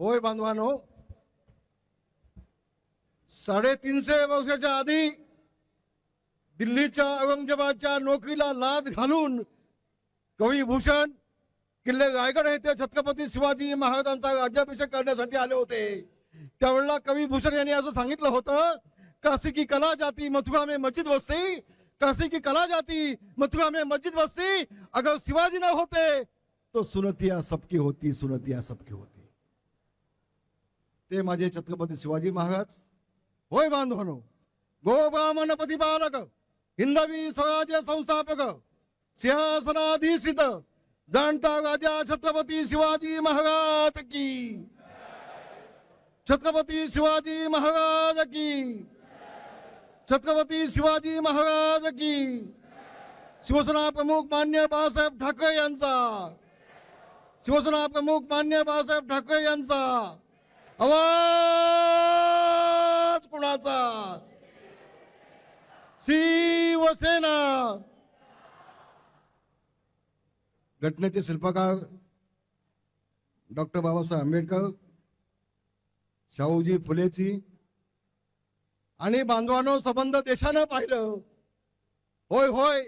होय बांधवानो, 350 वर्षाच्या आधी दिल्लीच्या औरंगजेबाच्या नोकरीला लाद घालून कवी भूषण किल्ले रायगड येथे छत्रपती शिवाजी महाराजांचा राज्याभिषेक करण्यासाठी आले होते। त्यावेळेला कवी भूषण यांनी असं सांगितलं होतं, काशी की कला जाती मथुरा में मस्जिद बसती, काशी की कला जाती मथुरा में मस्जिद बसती, अगर शिवाजी न होते तो सुनतिया सबकी होती, सुनतिया सबकी होती। ते माझे छत्रपती शिवाजी महाराज। होय बांधवानो, गो ब्राह्मण प्रतिपालक, हिंदवी स्वराज्य संस्थापक, सिंहासनाधीशित जाणता राजा छत्रपती शिवाजी महाराज की, छत्रपती शिवाजी महाराज की, छत्रपती शिवाजी महाराज की। शिवसेना प्रमुख मान्य बाळासाहेब ठाकरे यांचा, शिवसेना प्रमुख मान्य बाळासाहेब ठाकरे यांचा आवाज कुणाचा? शिवसेना। घटनेचे शिल्पकार डॉक्टर बाबासाहेब आंबेडकर, शाहूजी फुलेची आणि बांधवांनो संबंध देशानं पाहिलं। होय होय,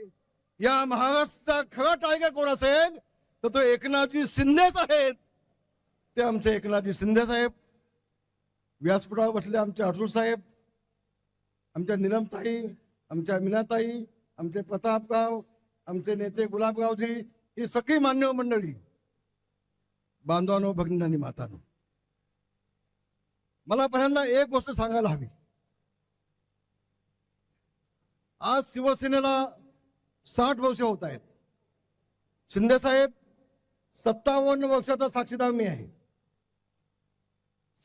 या महाराष्ट्राचा खरा टायगर कोण असेल तर तो एकनाथजी शिंदेच आहेत। ते आमचे एकनाथजी शिंदे साहेब, व्यासपीठावर बसले आमचे अटूल साहेब, आमच्या नीलमताई, आमच्या मीनाताई, आमचे प्रतापराव, आमचे नेते गुलाबरावजी, ही सगळी मान्य मंडळी। बांधवांनो, भगिनी आणि मातांनो, मला पहिल्यांदा एक गोष्ट सांगायला हवी। आज शिवसेनेला 60 वर्ष होत आहेत। शिंदे साहेब 57 वर्षाचा साक्षीदार मी आहे,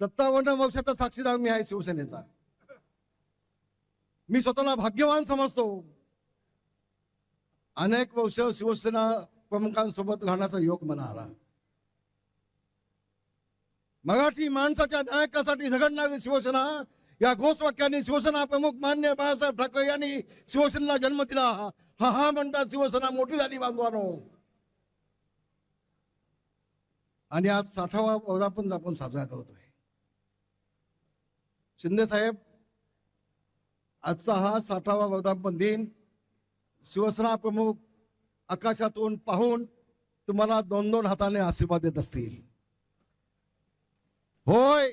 57 वर्षाचा साक्षीदार मी आहे शिवसेनेचा। मी स्वतःला भाग्यवान समजतो। अनेक वर्ष शिवसेना प्रमुखांसोबत राहण्याचा योग मला आला। मराठी माणसाच्या नायकासाठी झगडणारी शिवसेना या घोषवाक्याने शिवसेना प्रमुख मान्य बाळासाहेब ठाकरे यांनी शिवसेनेला जन्म दिला। हा हा म्हणतात शिवसेना मोठी झाली बांधवानो। आणि आज 60वा वर्धापन आपण साजरा करतोय। शिंदे साहेब, आजचा हा 60वा वर्धापन दिन शिवसेना प्रमुख आकाशातून पाहून तुम्हाला 2-2 हाताने आशीर्वाद देत असतील। होय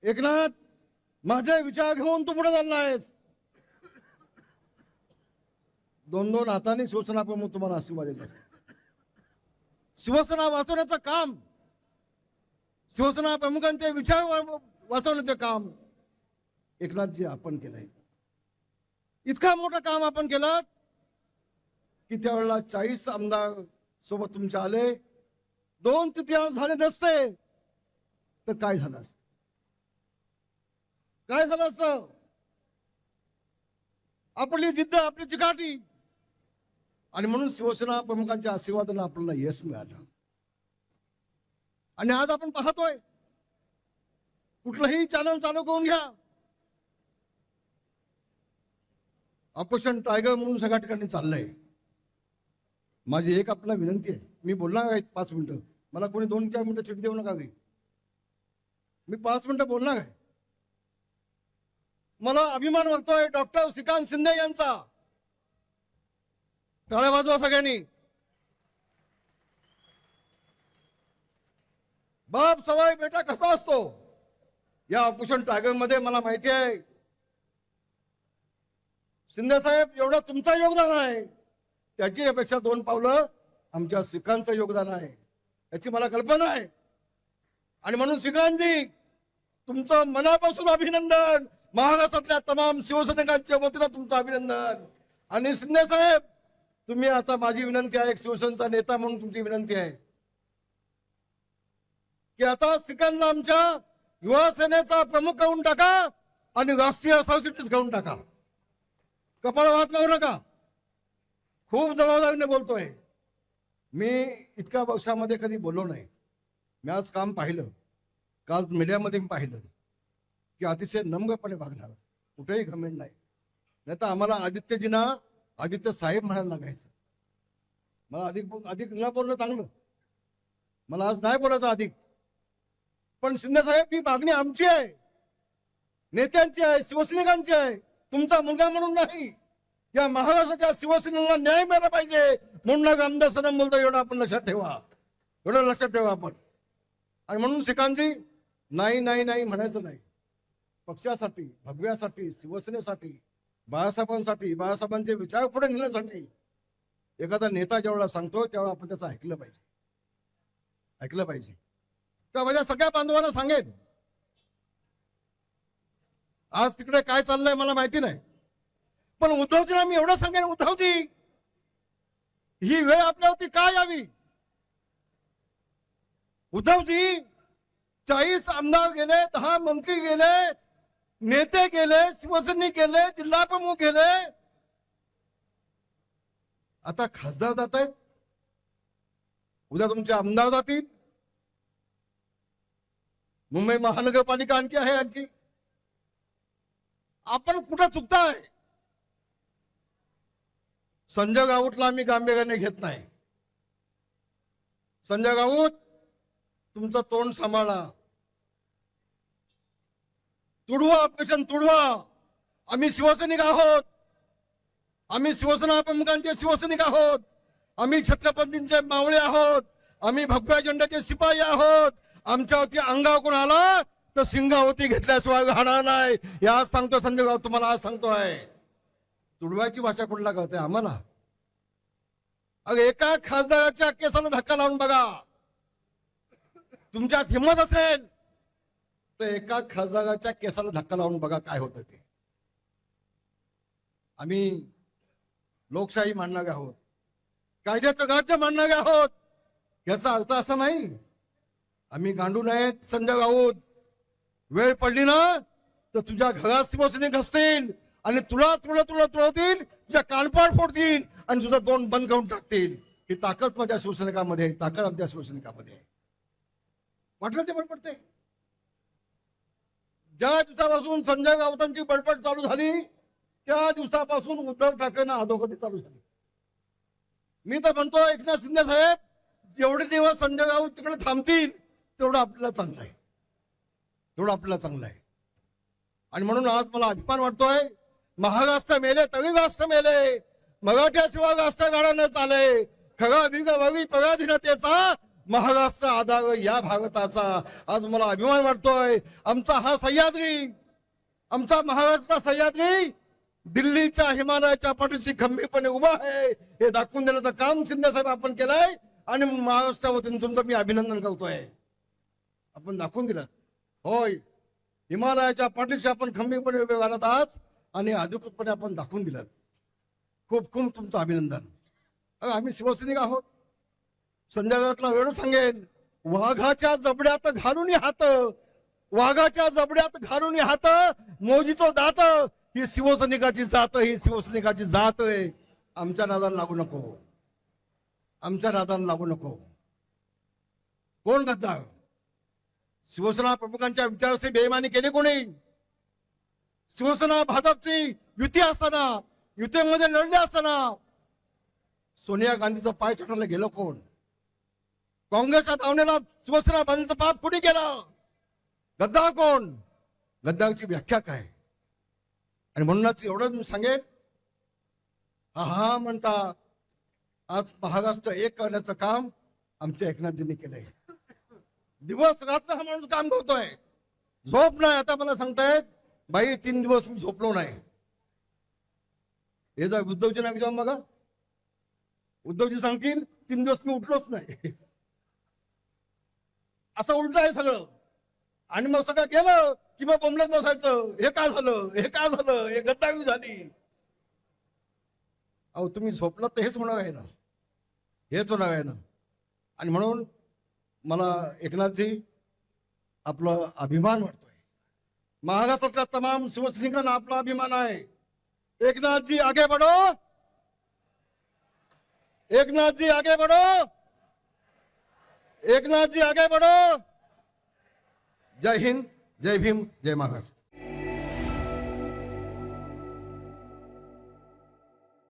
एकनाथ, माझे विचार घेऊन तू पुढे चाललायस। 2-2 हाताने शिवसेना प्रमुख तुम्हाला आशीर्वाद देत असतील। शिवसेना वाचवण्याचं काम, शिवसेना प्रमुखांचे विचार वाचवण्याचे काम एकनाथजी आपण केलंय। इतका मोठं काम आपण केलं की त्यावेळेला 40 आमदार सोबत तुमच्या आले, 2/3 झाले नसते तर काय झालं असतं? काय झालं असतं? आपली जिद्द, आपली चिकाटी, आणि म्हणून शिवसेना प्रमुखांच्या आशीर्वादाने आपल्याला यश मिळालं। आणि आज आपण पाहतोय, कुठलंही चॅनल चालू करून घ्या, ऑपरेशन टायगर म्हणून सगळ्या ठिकाणी चाललंय। माझी एक आपल्याला विनंती आहे, मी बोलणार आहे 5 मिनिटं, मला कोणी 2-4 मिनिटं चिठी देऊ नका। मी 5 मिनिटं बोलणार आहे। मला अभिमान वाटतोय डॉक्टर श्रीकांत शिंदे यांचा। टाळ्या वाजवा सगळ्यांनी। बाप सवाई बेटा कसा असतो, या ऑपरेशन टायगर मध्ये मला माहिती आहे। शिंदे साहेब, एवढं तुमचं योगदान आहे, त्याची अपेक्षा 2 पावलं आमच्या श्रीकांतचं योगदान आहे, याची मला कल्पना आहे। आणि म्हणून श्रीकांतजी, तुमचं मनापासून अभिनंदन। महाराष्ट्रातल्या तमाम शिवसैनिकांच्या वतीनं तुमचं अभिनंदन। आणि शिंदे साहेब, तुम्ही आता, माझी विनंती आहे, एक शिवसेनेचा नेता म्हणून तुमची विनंती आहे की आता श्रीकांतला आमच्या युवा सेनेचा प्रमुख करून टाका आणि राष्ट्रीय सरचिटणीस करून टाका। कपाळ वाहत लावू नका। खूप जबाबदारीने बोलतोय मी, इतक्या वर्षामध्ये कधी बोललो नाही। मी आज काम पाहिलं, काल मीडियामध्ये मी पाहिलं की अतिशय नम्रपणे वागणार, कुठेही घमेंड नाही। नाही तर आम्हाला आदित्यजींना आदित्य साहेब म्हणायला लागायचं। मला अधिक न बोलणं चांगलं, मला आज नाही बोलायचं अधिक। पण शिंदे साहेब ही मागणी आमची आहे, नेत्यांची आहे, शिवसैनिकांची आहे, तुमचा मुलगा म्हणून नाही. या महाराष्ट्राच्या शिवसेनेला न्याय मिळाला पाहिजे म्हणून आमदार सदन बोलतो. एवढं आपण लक्षात ठेवा, एवढं लक्षात ठेवा आपण. आणि म्हणून श्रीकांतजी, नाही नाही नाही म्हणायचं नाही. पक्षासाठी, भगव्यासाठी, शिवसेनेसाठी, बाळासाहेबांसाठी, बाळासाहेबांचे विचार पुढे नेण्यासाठी एखादा नेता जेवढा सांगतो तेवढा आपण त्याचं ऐकलं पाहिजे, ऐकलं पाहिजे. तर माझ्या सगळ्या बांधवांना सांगेन, आज तिकडे काय चाललंय मला माहिती नाही, पण उद्धवजींना मी एवढं सांगेन, उद्धवजी ही वेळ आपल्यावरती का यावी? उद्धवजी 40 आमदार गेले, 10 मंत्री गेले, नेते गेले, शिवसैनिक गेले, जिल्हा प्रमुख गेले, आता खासदार जात आहेत, उद्या तुमचे आमदार जातील, मुंबई महानगरपालिका आणखी आहे. आणखी आपण कुठं चुकताय? संजय राऊतला आम्ही गांभीर्याने घेत नाही. संजय राऊत, तुमचं तोंड सांभाळा, तुडवा ऑपरेशन तुडवा. आम्ही शिवसैनिक आहोत, आम्ही शिवसेना प्रमुखांचे शिवसैनिक आहोत, आम्ही छत्रपतींचे मावळे आहोत, आम्ही भगव्या झेंड्याचे शिपाई आहोत. आमच्यावरती अंगावर कोण आला तर सिंगावती घेतल्याशिवाय राहणार नाही. आज सांगतो संजय राऊत, तुम्हाला आज सांगतोय. तुडवायची भाषा कुठला कळते आम्हाला? अगं एका खासदाराच्या केसाला धक्का लावून बघा, तुमच्यात हिंमत असेल तर एका खासदाराच्या केसाला धक्का लावून बघा काय होतं ते. आम्ही लोकशाही मानणारे आहोत, कायद्याचं राज्य मानणारे आहोत. याचा अर्थ असा नाही आम्ही गांडू नाहीत. संजय राऊत, वेळ पडली ना तर तुझ्या घरात शिवसैनिक असतील आणि तुला तुला तुला तुळवतील, तुझ्या कानपाड फोडतील आणि तुझं तोंड बंद करून टाकतील. ही ताकद माझ्या शिवसैनिकामध्ये आहे, ताकद आमच्या शिवसैनिकामध्ये आहे. वाटलं ते बडबडते. ज्या दिवसापासून संजय राऊतांची बडबड चालू झाली त्या दिवसापासून उद्धव ठाकरेंना अधोगती चालू झाली. मी तर म्हणतो एकनाथ शिंदे साहेब, जेवढे दिवस संजय राऊत तिकडे थांबतील तेवढं आपल्याला चांगलं आहे, तेवढं आपल्याला चांगलं आहे. आणि म्हणून आज मला अभिमान वाटतोय, महाराष्ट्र मेले तरी राष्ट्र मेले, मराठ्याशिवाय राष्ट्र गाडा न चाले, खरा बिगवरी पराधीनतेचा महाराष्ट्र आधार या भारताचा. आज मला अभिमान वाटतोय. आमचा हा सह्याद्री, आमचा महाराष्ट्र सह्याद्री दिल्लीच्या हिमालयाच्या पाठीशी खंबीरपणे उभा आहे हे दाखवून देण्याचं काम शिंदे साहेब आपण केलंय. आणि महाराष्ट्रावतीने तुमचं मी अभिनंदन करतोय. आपण दाखवून दिलं, होय हिमालयाच्या पाठीशी आपण खंबीरपणे उभे राहत आहात आणि अधिकृतपणे आपण दाखवून दिलं. खूप खूप तुमचं अभिनंदन. आम्ही शिवसैनिक आहोत. संजय राऊतला एवढं सांगेन, वाघाच्या जबड्यात घालून हात, वाघाच्या जबड्यात घालून हात, मोजीतो दात, ही शिवसैनिकाची जात, ही शिवसैनिकाची जात आहे. आमच्या नादाला लागू नको, आमच्या नादाला लागू नको. कोण गद्दार? शिवसेना प्रमुखांच्या विचाराशी बेईमानी केली कोणी? शिवसेना भाजपची युती असताना, युतीमध्ये लढले असताना सोनिया गांधीचं पाय छाटायला गेलं कोण? काँग्रेसच्या धावणीला शिवसेना भाजपचं पाप कुणी केलं? गद्दार कोण? गद्दारची व्याख्या काय? आणि म्हणूनच एवढं मी सांगेन, हा म्हणता आज महाराष्ट्र एक करण्याचं काम आमच्या एकनाथजींनी केलंय. दिवस रात्र हा माणूस काम करतोय, झोप नाही. आता मला सांगतायत बाई 3 दिवस मी झोपलो नाही. हे जर उद्धवजींना विचारून बघा, उद्धवजी सांगतील 3 दिवस मी उठलोच नाही. असं उलट आहे सगळं. आणि मग सगळं गेलं की मग बोंबलत बसायचं, हे काय झालं, हे काय झालं, हे गद्दारी झाली. अहो तुम्ही झोपलात तर हेच होणार आहे ना, हेच होणार आहे ना. आणि म्हणून मला एकनाथजी आपला अभिमान वाटतोय. महाराष्ट्रातल्या तमाम शिवसैनिकांना आपला अभिमान आहे. एकनाथजी आगे बढ़ो, एकनाथजी आगे बढ़ो, एकनाथजी आगे बढ़ो. जय हिंद, जय भीम, जय महाराष्ट्र.